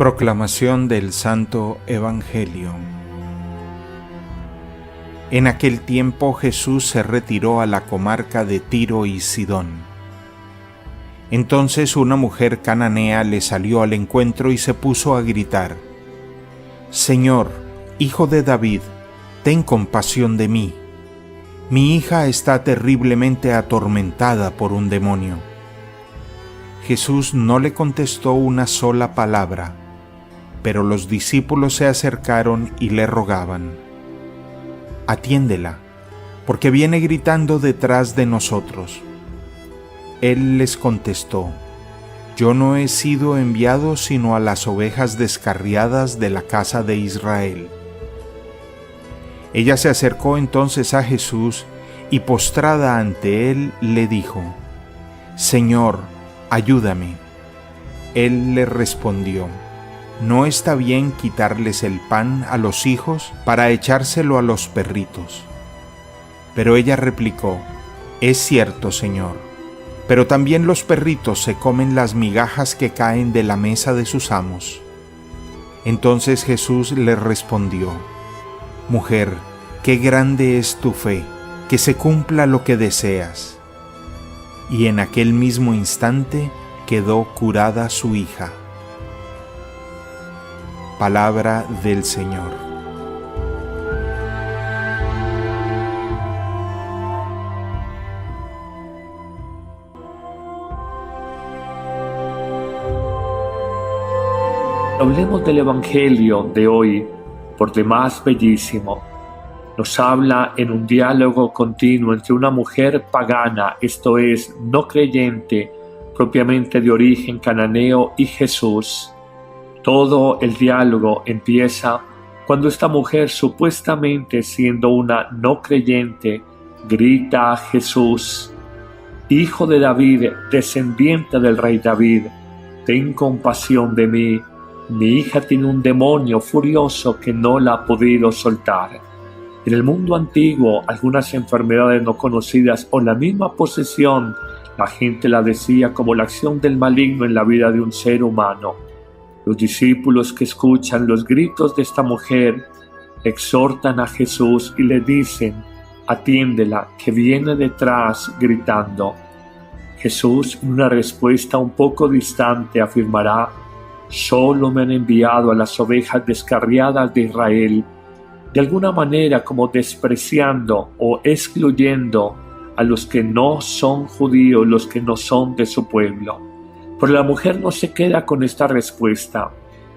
Proclamación del Santo Evangelio. En aquel tiempo Jesús se retiró a la comarca de Tiro y Sidón. Entonces una mujer cananea le salió al encuentro y se puso a gritar: «Señor, Hijo de David, ten compasión de mí. Mi hija está terriblemente atormentada por un demonio». Jesús no le contestó una sola palabra, pero los discípulos se acercaron y le rogaban: «Atiéndela, porque viene gritando detrás de nosotros». Él les contestó: «Yo no he sido enviado sino a las ovejas descarriadas de la casa de Israel». Ella se acercó entonces a Jesús y postrada ante él le dijo: «Señor, ayúdame». Él le respondió: «No está bien quitarles el pan a los hijos para echárselo a los perritos». Pero ella replicó: «Es cierto, Señor, pero también los perritos se comen las migajas que caen de la mesa de sus amos». Entonces Jesús le respondió: «Mujer, qué grande es tu fe, que se cumpla lo que deseas». Y en aquel mismo instante quedó curada su hija. Palabra del Señor. Hablemos del Evangelio de hoy, por demás bellísimo. Nos habla en un diálogo continuo entre una mujer pagana, esto es, no creyente, propiamente de origen cananeo, y Jesús. Todo el diálogo empieza cuando esta mujer, supuestamente siendo una no creyente, grita a Jesús: «Hijo de David, descendiente del rey David, ten compasión de mí. Mi hija tiene un demonio furioso que no la ha podido soltar». En el mundo antiguo, algunas enfermedades no conocidas o la misma posesión, la gente la decía como la acción del maligno en la vida de un ser humano. Los discípulos que escuchan los gritos de esta mujer exhortan a Jesús y le dicen: «Atiéndela, que viene detrás gritando». Jesús, en una respuesta un poco distante, afirmará: «Solo me han enviado a las ovejas descarriadas de Israel», de alguna manera como despreciando o excluyendo a los que no son judíos, los que no son de su pueblo. Pero la mujer no se queda con esta respuesta.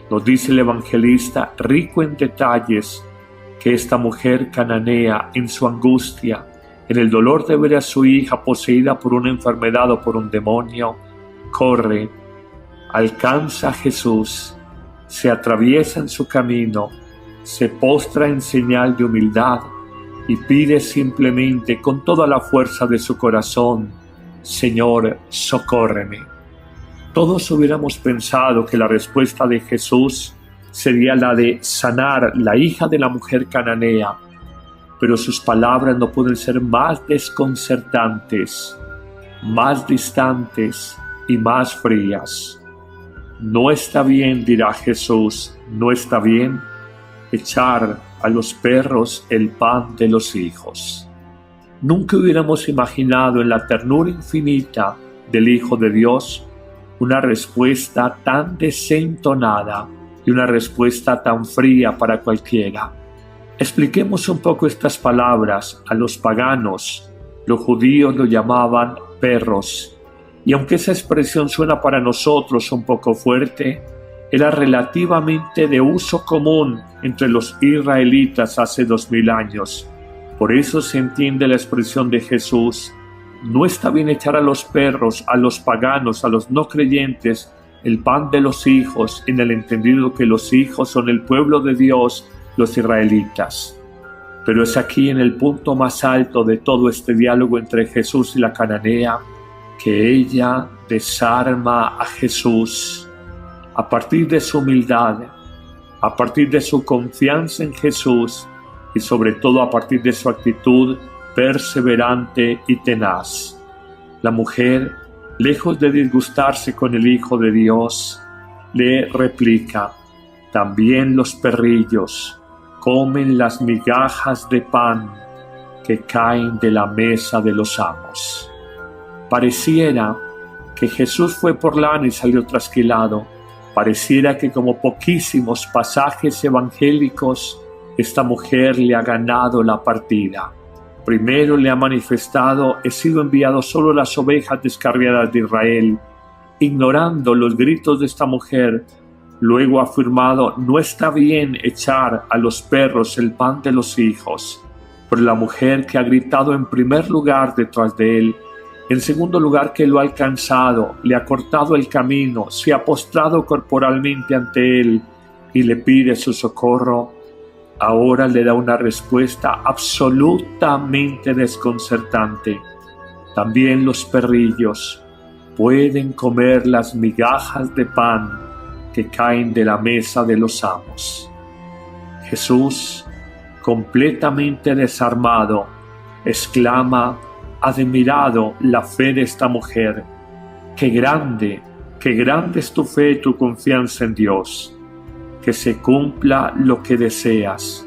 Nos dice el evangelista, rico en detalles, que esta mujer cananea, en su angustia, en el dolor de ver a su hija poseída por una enfermedad o por un demonio, corre, alcanza a Jesús, se atraviesa en su camino, se postra en señal de humildad y pide simplemente con toda la fuerza de su corazón: «Señor, socórreme». Todos hubiéramos pensado que la respuesta de Jesús sería la de sanar la hija de la mujer cananea, pero sus palabras no pueden ser más desconcertantes, más distantes y más frías. «No está bien», dirá Jesús, «no está bien echar a los perros el pan de los hijos». Nunca hubiéramos imaginado en la ternura infinita del Hijo de Dios una respuesta tan desentonada y una respuesta tan fría para cualquiera. Expliquemos un poco estas palabras. A los paganos, los judíos lo llamaban perros, y aunque esa expresión suena para nosotros un poco fuerte, era relativamente de uso común entre los israelitas hace 2000 años. Por eso se entiende la expresión de Jesús: «No está bien echar a los perros, a los paganos, a los no creyentes, el pan de los hijos», en el entendido que los hijos son el pueblo de Dios, los israelitas. Pero es aquí, en el punto más alto de todo este diálogo entre Jesús y la cananea, que ella desarma a Jesús. A partir de su humildad, a partir de su confianza en Jesús y sobre todo a partir de su actitud perseverante y tenaz. La mujer, lejos de disgustarse con el Hijo de Dios, le replica: también los perrillos comen las migajas de pan que caen de la mesa de los amos. Pareciera que Jesús fue por lana y salió trasquilado. Pareciera que, como poquísimos pasajes evangélicos, esta mujer le ha ganado la partida. Primero le ha manifestado: he sido enviado solo a las ovejas descarriadas de Israel, ignorando los gritos de esta mujer. Luego ha afirmado: no está bien echar a los perros el pan de los hijos. Pero la mujer que ha gritado en primer lugar detrás de él, en segundo lugar que lo ha alcanzado, le ha cortado el camino, se ha postrado corporalmente ante él y le pide su socorro, ahora le da una respuesta absolutamente desconcertante. También los perrillos pueden comer las migajas de pan que caen de la mesa de los amos. Jesús, completamente desarmado, exclama, admirado, la fe de esta mujer: qué grande es tu fe y tu confianza en Dios, que se cumpla lo que deseas.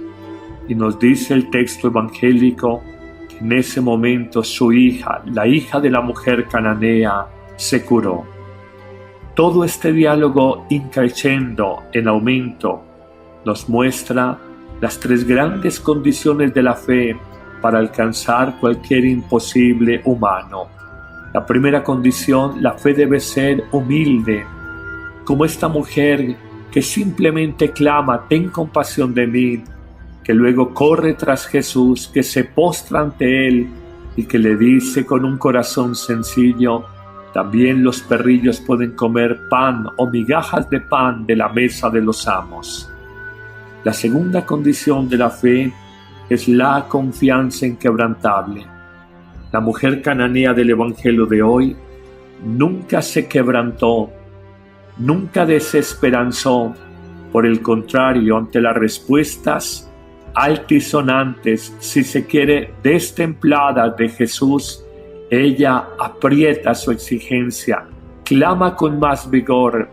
Y nos dice el texto evangélico que en ese momento su hija, la hija de la mujer cananea, se curó. Todo este diálogo increciendo, en aumento, nos muestra las tres grandes condiciones de la fe para alcanzar cualquier imposible humano. La primera condición: la fe debe ser humilde, como esta mujer que simplemente clama: ten compasión de mí, que luego corre tras Jesús, que se postra ante él y que le dice con un corazón sencillo: también los perrillos pueden comer pan o migajas de pan de la mesa de los amos. La segunda condición de la fe es la confianza inquebrantable. La mujer cananea del Evangelio de hoy nunca se quebrantó, nunca desesperanzó. Por el contrario, ante las respuestas altisonantes, si se quiere, destempladas de Jesús, ella aprieta su exigencia, clama con más vigor,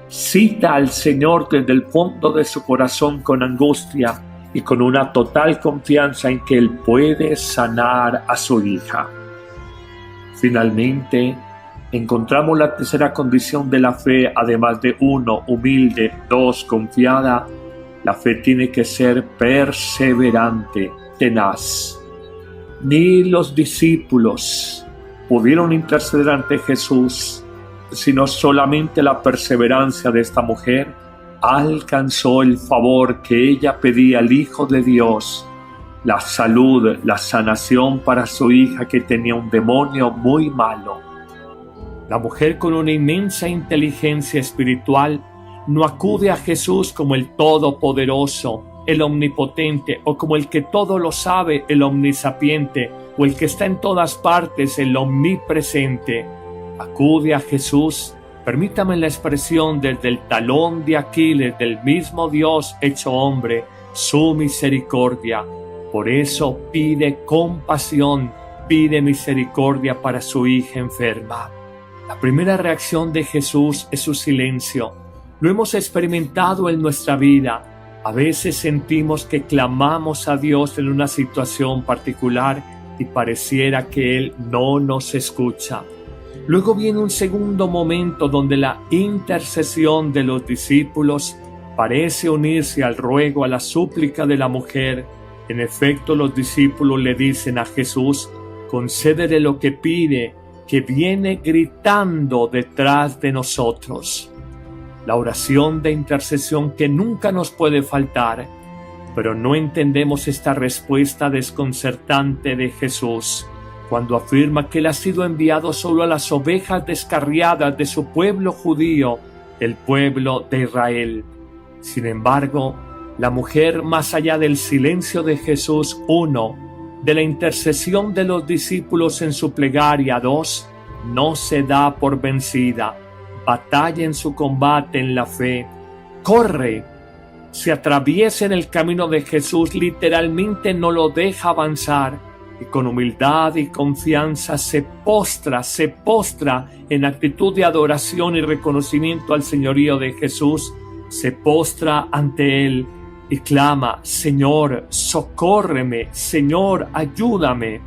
cita al Señor desde el fondo de su corazón con angustia y con una total confianza en que Él puede sanar a su hija. Finalmente, encontramos la tercera condición de la fe, además de 1, humilde, 2, confiada. La fe tiene que ser perseverante, tenaz. Ni los discípulos pudieron interceder ante Jesús, sino solamente la perseverancia de esta mujer alcanzó el favor que ella pedía al Hijo de Dios, la salud, la sanación para su hija que tenía un demonio muy malo. La mujer, con una inmensa inteligencia espiritual, no acude a Jesús como el Todopoderoso, el Omnipotente, o como el que todo lo sabe, el Omnisapiente, o el que está en todas partes, el Omnipresente. Acude a Jesús, permítame la expresión, desde el talón de Aquiles del mismo Dios hecho hombre, su misericordia. Por eso pide compasión, pide misericordia para su hija enferma. La primera reacción de Jesús es su silencio. Lo hemos experimentado en nuestra vida. A veces sentimos que clamamos a Dios en una situación particular y pareciera que Él no nos escucha. Luego viene un segundo momento donde la intercesión de los discípulos parece unirse al ruego, a la súplica de la mujer. En efecto, los discípulos le dicen a Jesús: concédele lo que pide, que viene gritando detrás de nosotros. La oración de intercesión que nunca nos puede faltar, pero no entendemos esta respuesta desconcertante de Jesús cuando afirma que Él ha sido enviado solo a las ovejas descarriadas de su pueblo judío, el pueblo de Israel. Sin embargo, la mujer, más allá del silencio de Jesús, 1, de la intercesión de los discípulos en su plegaria, 2, no se da por vencida, batalla en su combate en la fe, corre, se atraviesa en el camino de Jesús, literalmente no lo deja avanzar, y con humildad y confianza se postra en actitud de adoración y reconocimiento al señorío de Jesús, se postra ante Él y clama: Señor, socórreme, Señor, ayúdame.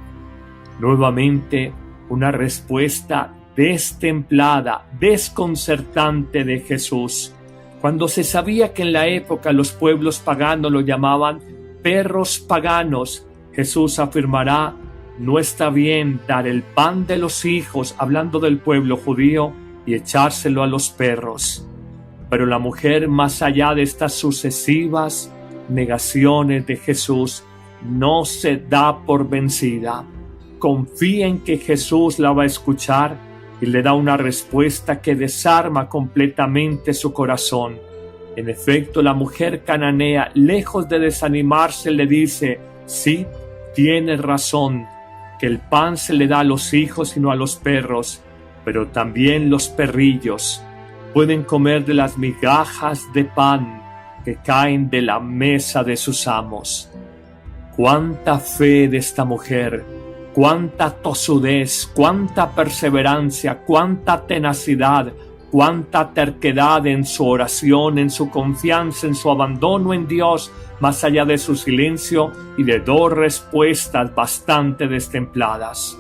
Nuevamente, una respuesta destemplada, desconcertante de Jesús. Cuando se sabía que en la época los pueblos paganos lo llamaban perros paganos, Jesús afirmará: no está bien dar el pan de los hijos, hablando del pueblo judío, y echárselo a los perros. Pero la mujer, más allá de estas sucesivas negaciones de Jesús, no se da por vencida. Confía en que Jesús la va a escuchar y le da una respuesta que desarma completamente su corazón. En efecto, la mujer cananea, lejos de desanimarse, le dice: sí, tienes razón, que el pan se le da a los hijos y no a los perros, pero también los perrillos pueden comer de las migajas de pan que caen de la mesa de sus amos. Cuánta fe de esta mujer, cuánta tosudez, cuánta perseverancia, cuánta tenacidad, cuánta terquedad en su oración, en su confianza, en su abandono en Dios, más allá de su silencio y de dos respuestas bastante destempladas.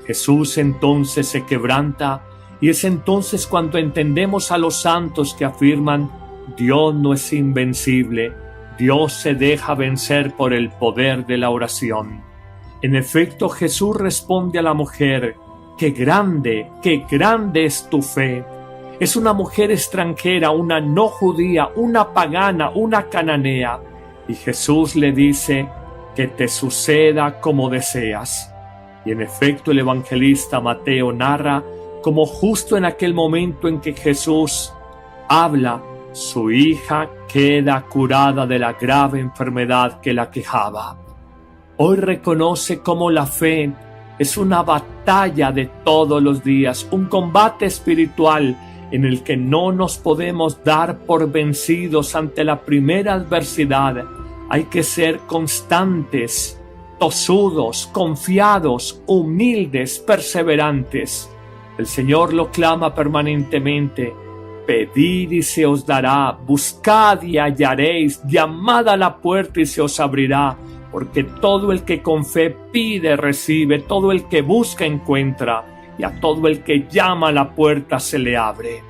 Jesús entonces se quebranta, y es entonces cuando entendemos a los santos que afirman: Dios no es invencible, Dios se deja vencer por el poder de la oración. En efecto, Jesús responde a la mujer: qué grande es tu fe. Es una mujer extranjera, una no judía, una pagana, una cananea. Y Jesús le dice: que te suceda como deseas. Y en efecto, el evangelista Mateo narra como justo en aquel momento en que Jesús habla, su hija queda curada de la grave enfermedad que la quejaba. Hoy reconoce cómo la fe es una batalla de todos los días, un combate espiritual en el que no nos podemos dar por vencidos ante la primera adversidad. Hay que ser constantes, tosudos, confiados, humildes, perseverantes. El Señor lo clama permanentemente: pedid y se os dará, buscad y hallaréis, llamad a la puerta y se os abrirá, porque todo el que con fe pide recibe, todo el que busca encuentra, y a todo el que llama a la puerta se le abre.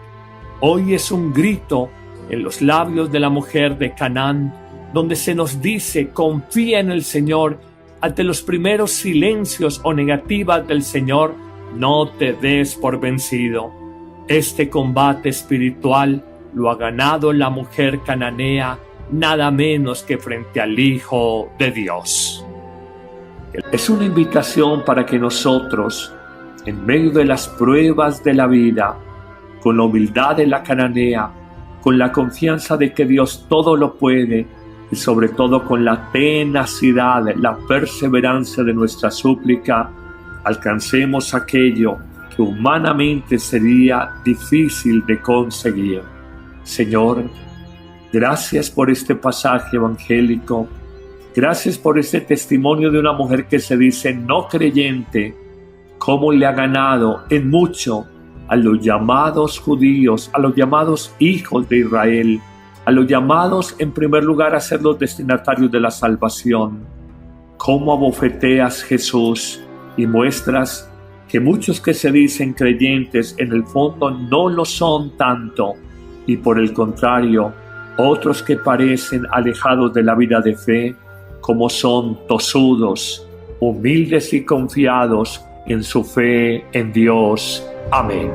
Hoy es un grito en los labios de la mujer de Canaán, donde se nos dice: confía en el Señor. Ante los primeros silencios o negativas del Señor, no te des por vencido. Este combate espiritual lo ha ganado la mujer cananea, nada menos que frente al Hijo de Dios. Es una invitación para que nosotros, en medio de las pruebas de la vida, con la humildad de la cananea, con la confianza de que Dios todo lo puede, y sobre todo con la tenacidad, la perseverancia de nuestra súplica, alcancemos aquello que humanamente sería difícil de conseguir. Señor, gracias por este pasaje evangélico, gracias por este testimonio de una mujer que se dice no creyente, cómo le ha ganado en mucho a los llamados judíos, a los llamados hijos de Israel, a los llamados en primer lugar a ser los destinatarios de la salvación. Cómo abofeteas, Jesús, y muestras que muchos que se dicen creyentes en el fondo no lo son tanto, y por el contrario, otros que parecen alejados de la vida de fe, como son tosudos, humildes y confiados en su fe en Dios. Amén.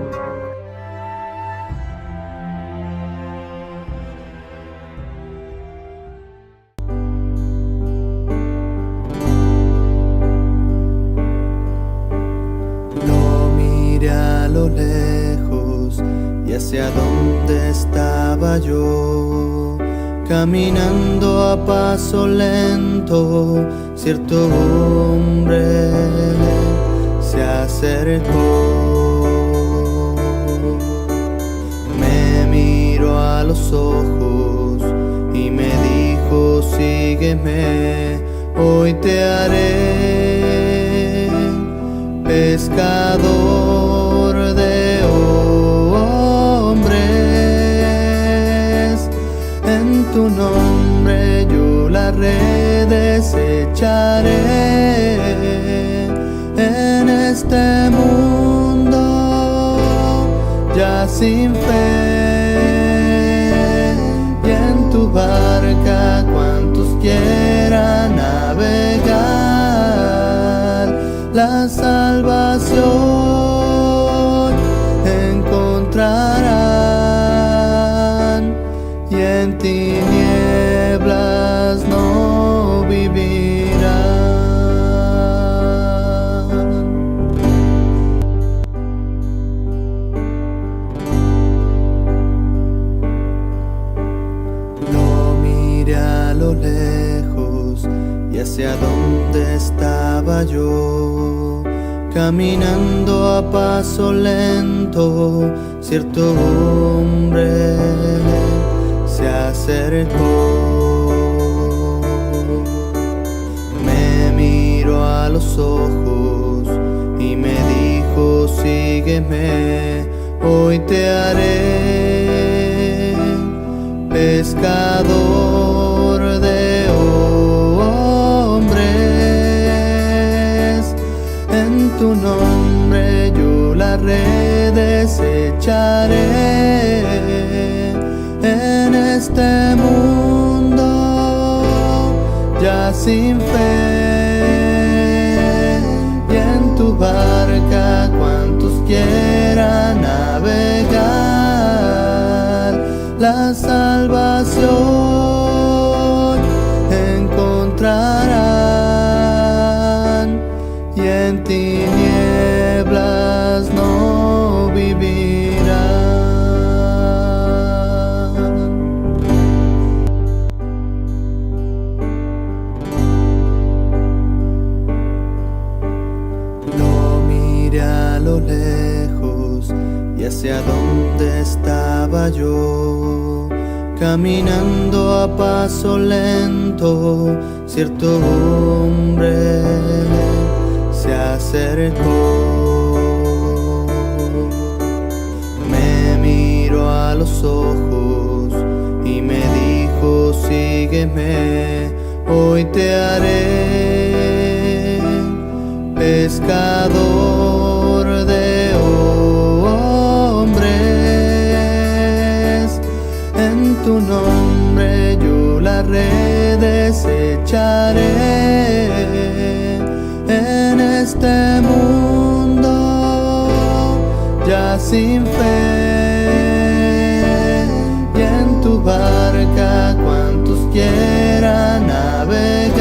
Lo miré a lo lejos y hacia dónde estaba yo, caminando a paso lento, cierto hombre se acercó. Me miró a los ojos y me dijo: sígueme, hoy te haré pescador de hombres. En tu nombre yo las redes echaré. En este mundo ya sin fe, y en tu barca cuantos quieran navegar, la salvación encontrarán, y en tinieblas no vivirán. Lo miré a lo lejos y hacia donde estaba yo, caminando a paso lento, cierto hombre se acercó. Me miró a los ojos y me dijo: sígueme, hoy te haré pescador de hombres. En tu nombre yo las redes echaré. En este mundo ya sin fe, y en tu barca cuantos quieran navegar, la salvación encontrarán, y en tinieblas no vivirán. Lo miré a lo lejos y hacia donde estaba yo, caminando a paso lento, cierto hombre se acercó. Me miró a los ojos y me dijo: sígueme, hoy te haré pescador de hombres. En tu nombre yo las redes echaré. En este mundo ya sin fe, y en tu barca cuantos quieran navegar,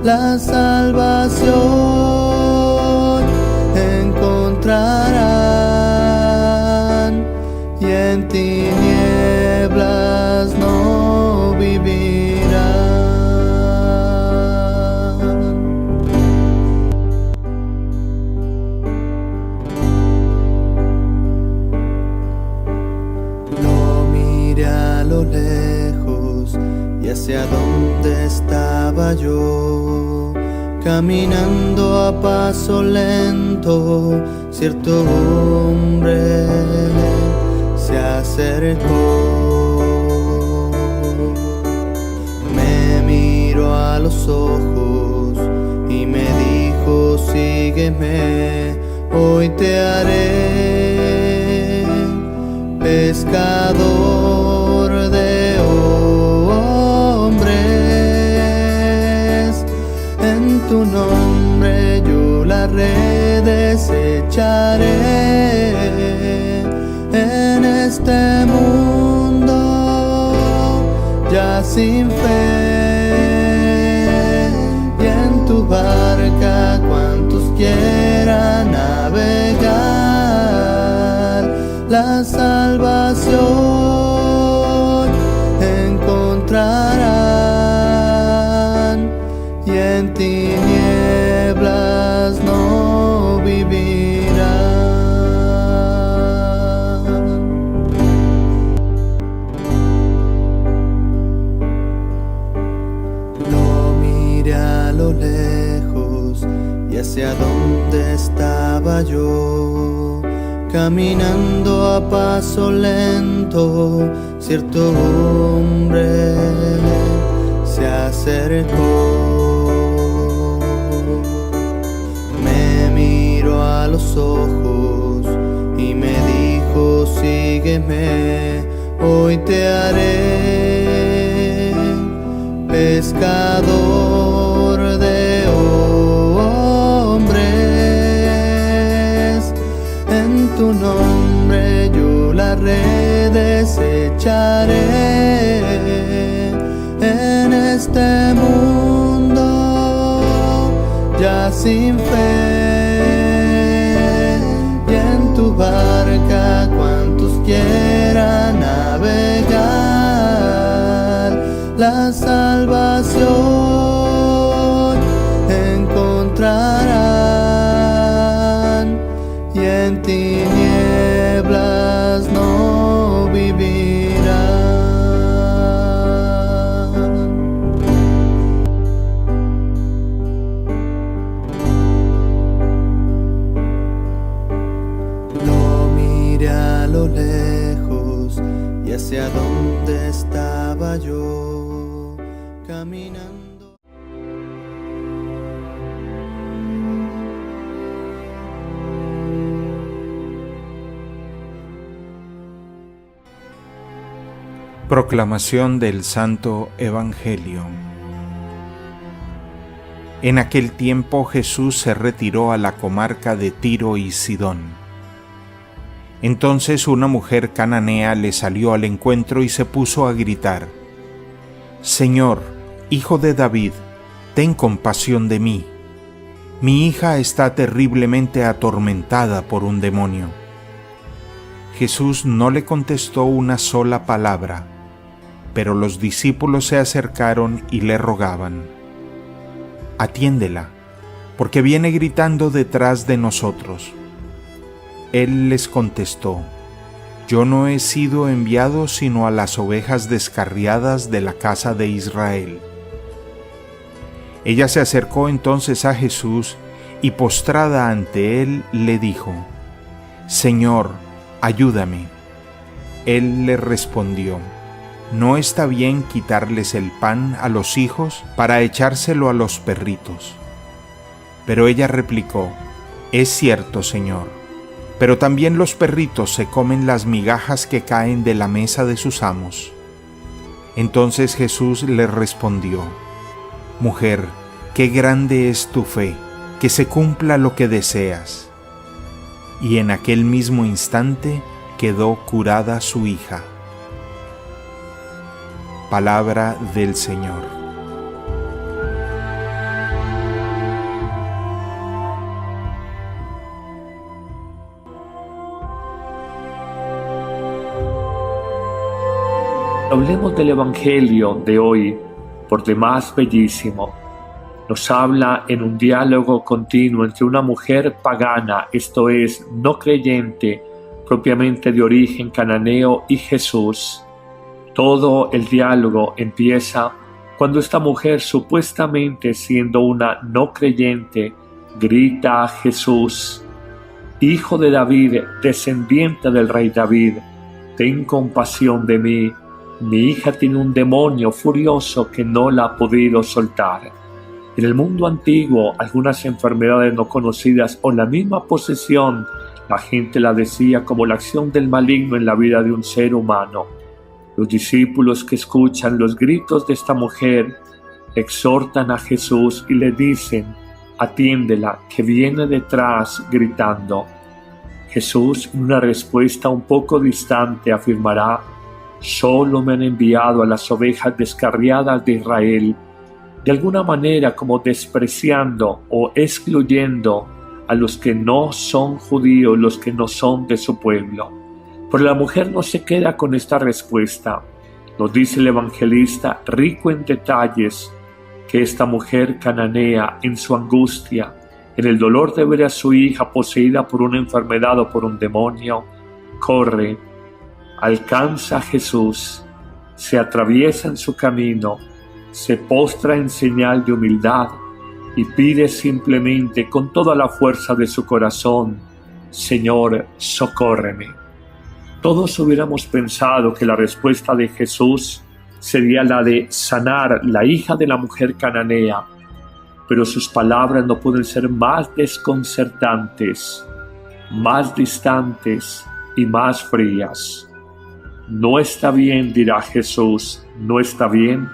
la salvación encontrarán, y en tinieblas no vivirán. Lo miré a lo lejos y hacia donde estaba yo, caminando a paso lento, cierto hombre se acercó. Me miró a los ojos y me dijo: sígueme, hoy te haré pescador de hombres. En tu nombre yo las redes echaré. En este mundo ya sin fe, y en tu barca cuantos quieran navegar, la salvación encontrarán, y en tinieblas no vivirán. Lo miré a lo lejos y y hacia dónde estaba yo. Caminando a paso lento, cierto hombre se acercó. Me miró a los ojos y me dijo: sígueme, hoy te haré pescador de hombres. En tu nombre yo las redes echaré. En este mundo ya sin fe, y en tu barca cuantos quieran navegar, la salvación encontrarán, y en tinieblas no vivirán. Lo miré a lo lejos y hacia dónde estaba yo caminando. Proclamación del Santo Evangelio. En aquel tiempo Jesús se retiró a la comarca de Tiro y Sidón. Entonces una mujer cananea le salió al encuentro y se puso a gritar: «Señor, Hijo de David, ten compasión de mí. Mi hija está terriblemente atormentada por un demonio». Jesús no le contestó una sola palabra, pero los discípulos se acercaron y le rogaban: «Atiéndela, porque viene gritando detrás de nosotros». Él les contestó: «Yo no he sido enviado sino a las ovejas descarriadas de la casa de Israel». Ella se acercó entonces a Jesús y postrada ante él le dijo: «Señor, ayúdame». Él le respondió: «No está bien quitarles el pan a los hijos para echárselo a los perritos». Pero ella replicó: «Es cierto, Señor, pero también los perritos se comen las migajas que caen de la mesa de sus amos». Entonces Jesús le respondió: «Mujer, qué grande es tu fe, que se cumpla lo que deseas». Y en aquel mismo instante quedó curada su hija. Palabra del Señor. Hablemos del Evangelio de hoy, por demás bellísimo. Nos habla en un diálogo continuo entre una mujer pagana, esto es, no creyente, propiamente de origen cananeo, y Jesús. Todo el diálogo empieza cuando esta mujer, supuestamente siendo una no creyente, grita a Jesús: «Hijo de David, descendiente del rey David, ten compasión de mí. Mi hija tiene un demonio furioso que no la ha podido soltar». En el mundo antiguo, algunas enfermedades no conocidas o la misma posesión, la gente la decía como la acción del maligno en la vida de un ser humano. Los discípulos que escuchan los gritos de esta mujer exhortan a Jesús y le dicen: «Atiéndela, que viene detrás gritando». Jesús, en una respuesta un poco distante, afirmará: «Solo me han enviado a las ovejas descarriadas de Israel», de alguna manera como despreciando o excluyendo a los que no son judíos, los que no son de su pueblo. Pero la mujer no se queda con esta respuesta. Nos dice el evangelista, rico en detalles, que esta mujer cananea, en su angustia, en el dolor de ver a su hija poseída por una enfermedad o por un demonio, corre, alcanza a Jesús, se atraviesa en su camino, se postra en señal de humildad y pide simplemente con toda la fuerza de su corazón: Señor, socórreme. Todos hubiéramos pensado que la respuesta de Jesús sería la de sanar la hija de la mujer cananea, pero sus palabras no pueden ser más desconcertantes, más distantes y más frías. No está bien, dirá Jesús, no está bien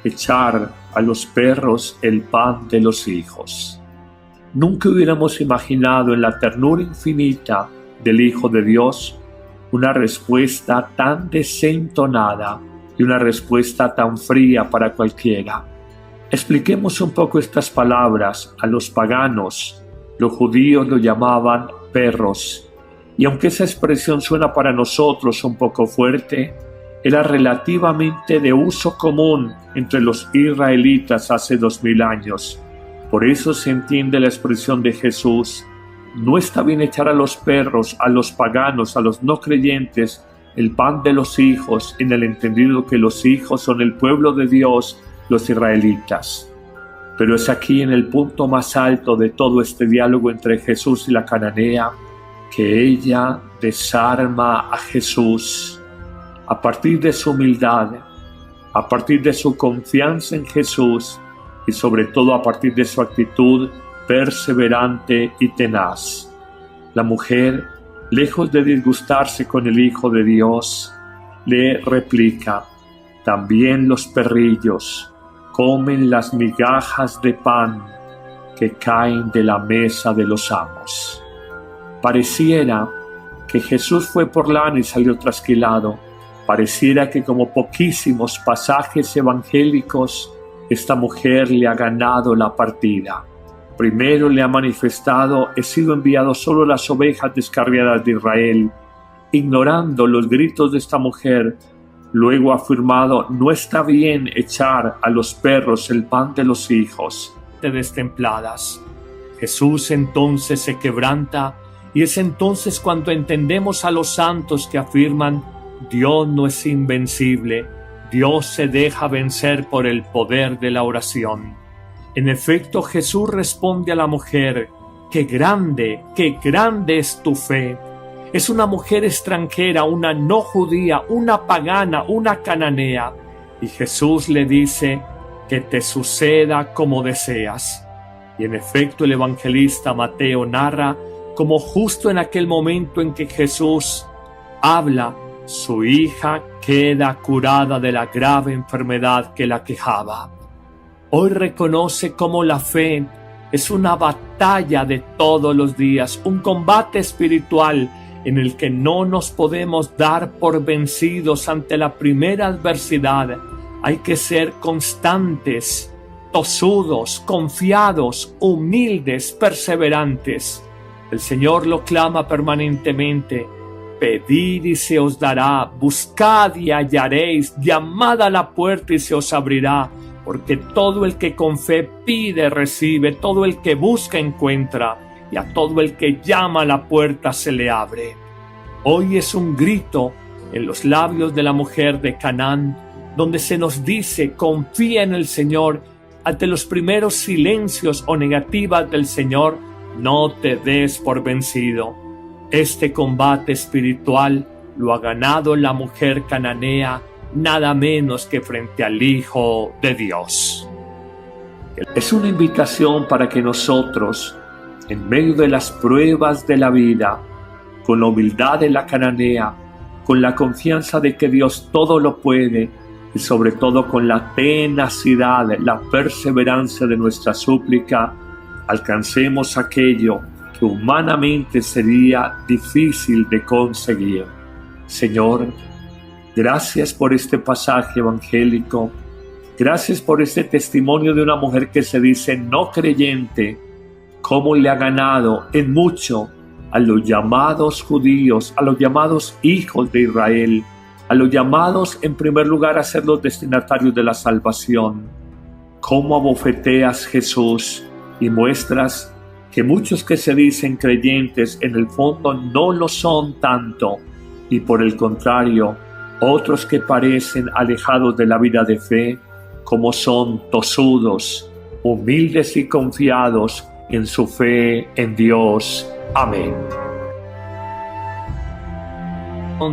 echar a los perros el pan de los hijos. Nunca hubiéramos imaginado en la ternura infinita del Hijo de Dios una respuesta tan desentonada y una respuesta tan fría para cualquiera. Expliquemos un poco estas palabras. A los paganos, los judíos lo llamaban perros, y aunque esa expresión suena para nosotros un poco fuerte, era relativamente de uso común entre los israelitas hace 2000 años. Por eso se entiende la expresión de Jesús: no está bien echar a los perros, a los paganos, a los no creyentes, el pan de los hijos, en el entendido que los hijos son el pueblo de Dios, los israelitas. Pero es aquí, en el punto más alto de todo este diálogo entre Jesús y la cananea, que ella desarma a Jesús. A partir de su humildad, a partir de su confianza en Jesús y sobre todo a partir de su actitud perseverante y tenaz, la mujer, lejos de disgustarse con el Hijo de Dios, le replica: también los perrillos comen las migajas de pan que caen de la mesa de los amos. Pareciera que Jesús fue por lana y salió trasquilado. Pareciera que, como poquísimos pasajes evangélicos, esta mujer le ha ganado la partida. Primero le ha manifestado: he sido enviado solo a las ovejas descarriadas de Israel, ignorando los gritos de esta mujer. Luego ha afirmado: no está bien echar a los perros el pan de los hijos. De destempladas. Jesús entonces se quebranta, y es entonces cuando entendemos a los santos que afirman: Dios no es invencible, Dios se deja vencer por el poder de la oración. En efecto, Jesús responde a la mujer: qué grande es tu fe. Es una mujer extranjera, una no judía, una pagana, una cananea. Y Jesús le dice: que te suceda como deseas. Y en efecto, el evangelista Mateo narra como justo en aquel momento en que Jesús habla, su hija queda curada de la grave enfermedad que la quejaba. Hoy reconoce cómo la fe es una batalla de todos los días, un combate espiritual en el que no nos podemos dar por vencidos ante la primera adversidad. Hay que ser constantes, tosudos, confiados, humildes, perseverantes. El Señor lo clama permanentemente: pedid y se os dará, buscad y hallaréis, llamad a la puerta y se os abrirá. Porque todo el que con fe pide, recibe, todo el que busca, encuentra, y a todo el que llama a la puerta se le abre. Hoy es un grito en los labios de la mujer de Canaán, donde se nos dice: confía en el Señor. Ante los primeros silencios o negativas del Señor, no te des por vencido. Este combate espiritual lo ha ganado la mujer cananea, nada menos que frente al Hijo de Dios. Es una invitación para que nosotros, en medio de las pruebas de la vida, con la humildad de la cananea, con la confianza de que Dios todo lo puede, y sobre todo con la tenacidad, la perseverancia de nuestra súplica, alcancemos aquello que humanamente sería difícil de conseguir. Señor, gracias por este pasaje evangélico. Gracias por este testimonio de una mujer que se dice no creyente, cómo le ha ganado en mucho a los llamados judíos, a los llamados hijos de Israel, a los llamados en primer lugar a ser los destinatarios de la salvación. Cómo abofeteas, Jesús, y muestras que muchos que se dicen creyentes en el fondo no lo son tanto, y por el contrario, otros que parecen alejados de la vida de fe, como son tosudos, humildes y confiados en su fe en Dios. Amén.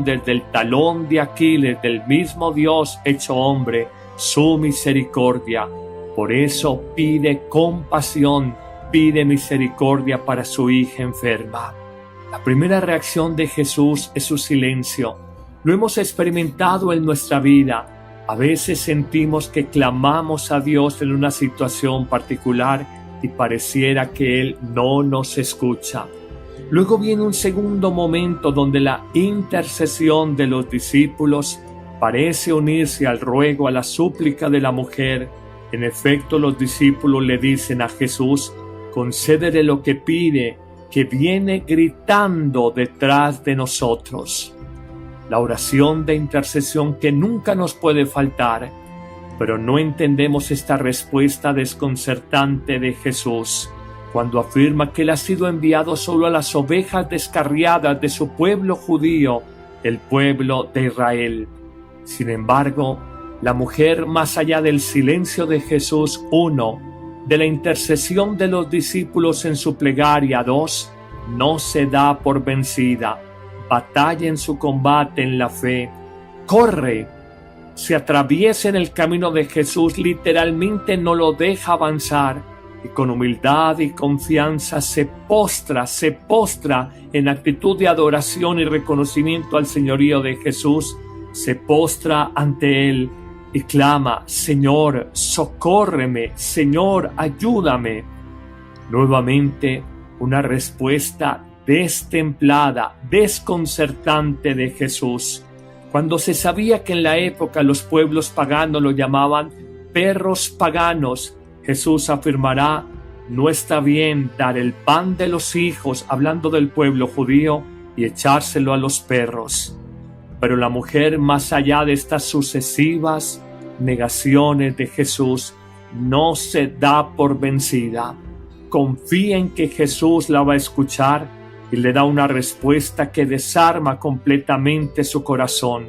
Desde el talón de Aquiles del mismo Dios hecho hombre, su misericordia. Por eso pide compasión, pide misericordia para su hija enferma. La primera reacción de Jesús es su silencio. Lo hemos experimentado en nuestra vida. A veces sentimos que clamamos a Dios en una situación particular y pareciera que Él no nos escucha. Luego viene un segundo momento donde la intercesión de los discípulos parece unirse al ruego, a la súplica de la mujer. En efecto, los discípulos le dicen a Jesús: concédele lo que pide, que viene gritando detrás de nosotros. La oración de intercesión que nunca nos puede faltar, pero no entendemos esta respuesta desconcertante de Jesús cuando afirma que Él ha sido enviado solo a las ovejas descarriadas de su pueblo judío, el pueblo de Israel. Sin embargo, la mujer, más allá del silencio de Jesús, 1, de la intercesión de los discípulos en su plegaria, 2, no se da por vencida, batalla en su combate en la fe, corre, se atraviesa en el camino de Jesús, literalmente no lo deja avanzar, y con humildad y confianza se postra en actitud de adoración y reconocimiento al señorío de Jesús, se postra ante Él y clama: Señor, socórreme, Señor, ayúdame. Nuevamente, una respuesta destemplada, desconcertante de Jesús. Cuando se sabía que en la época los pueblos paganos lo llamaban perros paganos, Jesús afirmará: no está bien dar el pan de los hijos, hablando del pueblo judío, y echárselo a los perros. Pero la mujer, más allá de estas sucesivas negaciones de Jesús, no se da por vencida. Confía en que Jesús la va a escuchar y le da una respuesta que desarma completamente su corazón.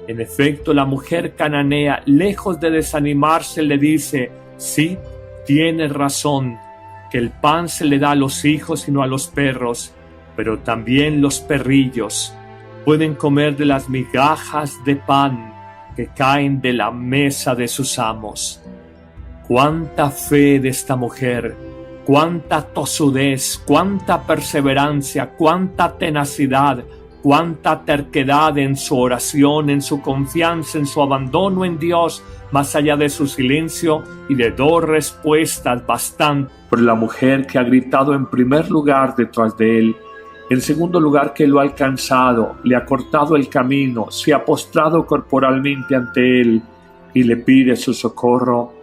En efecto, la mujer cananea, lejos de desanimarse, le dice: sí, tienes razón, que el pan se le da a los hijos y no a los perros, pero también los perrillos pueden comer de las migajas de pan que caen de la mesa de sus amos. Cuánta fe de esta mujer, cuánta tosudez, cuánta perseverancia, cuánta tenacidad, cuánta terquedad en su oración, en su confianza, en su abandono en Dios, más allá de su silencio y de 2 respuestas bastante. Por la mujer que ha gritado en primer lugar detrás de Él, en segundo lugar que lo ha alcanzado, le ha cortado el camino, se ha postrado corporalmente ante Él y le pide su socorro,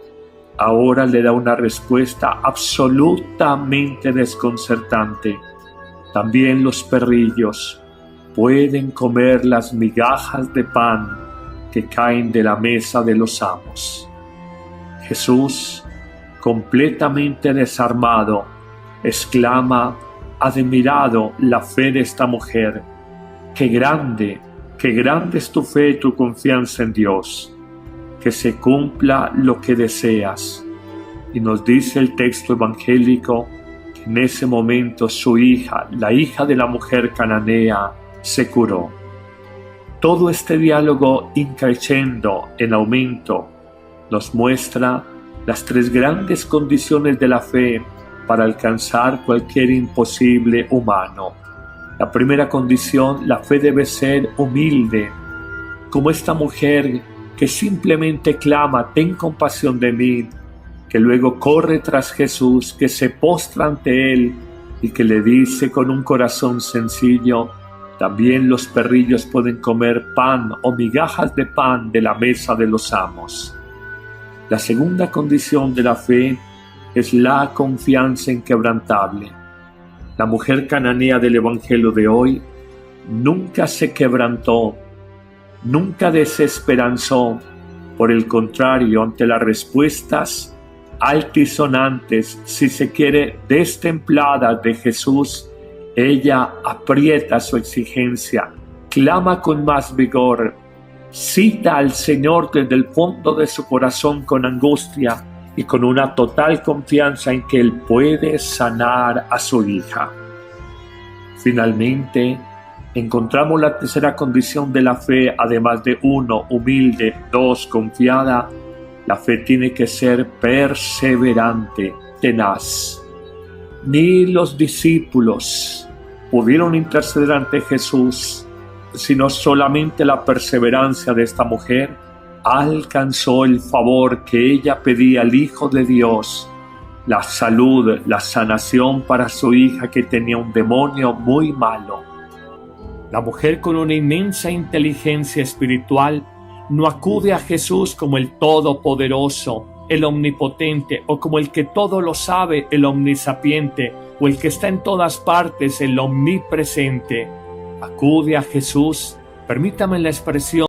ahora le da una respuesta absolutamente desconcertante. También los perrillos pueden comer las migajas de pan que caen de la mesa de los amos. Jesús, completamente desarmado, exclama, admirado, la fe de esta mujer: qué grande es tu fe y tu confianza en Dios, que se cumpla lo que deseas. Y nos dice el texto evangélico que en ese momento su hija, la hija de la mujer cananea, se curó. Todo este diálogo increciendo, en aumento, nos muestra las 3 grandes condiciones de la fe para alcanzar cualquier imposible humano. La primera condición, la fe debe ser humilde, como esta mujer que simplemente clama: ten compasión de mí, que luego corre tras Jesús, que se postra ante Él y que le dice con un corazón sencillo: también los perrillos pueden comer pan o migajas de pan de la mesa de los amos. La segunda condición de la fe es la confianza inquebrantable. La mujer cananea del Evangelio de hoy nunca se quebrantó, nunca desesperanzó. Por el contrario, ante las respuestas altisonantes, si se quiere, destempladas de Jesús, ella aprieta su exigencia, clama con más vigor, cita al Señor desde el fondo de su corazón con angustia y con una total confianza en que Él puede sanar a su hija. Finalmente, encontramos la tercera condición de la fe, además de 1, humilde, 2, confiada. La fe tiene que ser perseverante, tenaz. Ni los discípulos pudieron interceder ante Jesús, sino solamente la perseverancia de esta mujer alcanzó el favor que ella pedía al Hijo de Dios, la salud, la sanación para su hija que tenía un demonio muy malo. La mujer con una inmensa inteligencia espiritual no acude a Jesús como el Todopoderoso, el Omnipotente, o como el que todo lo sabe, el Omnisapiente, o el que está en todas partes, el Omnipresente. Acude a Jesús, permítame la expresión,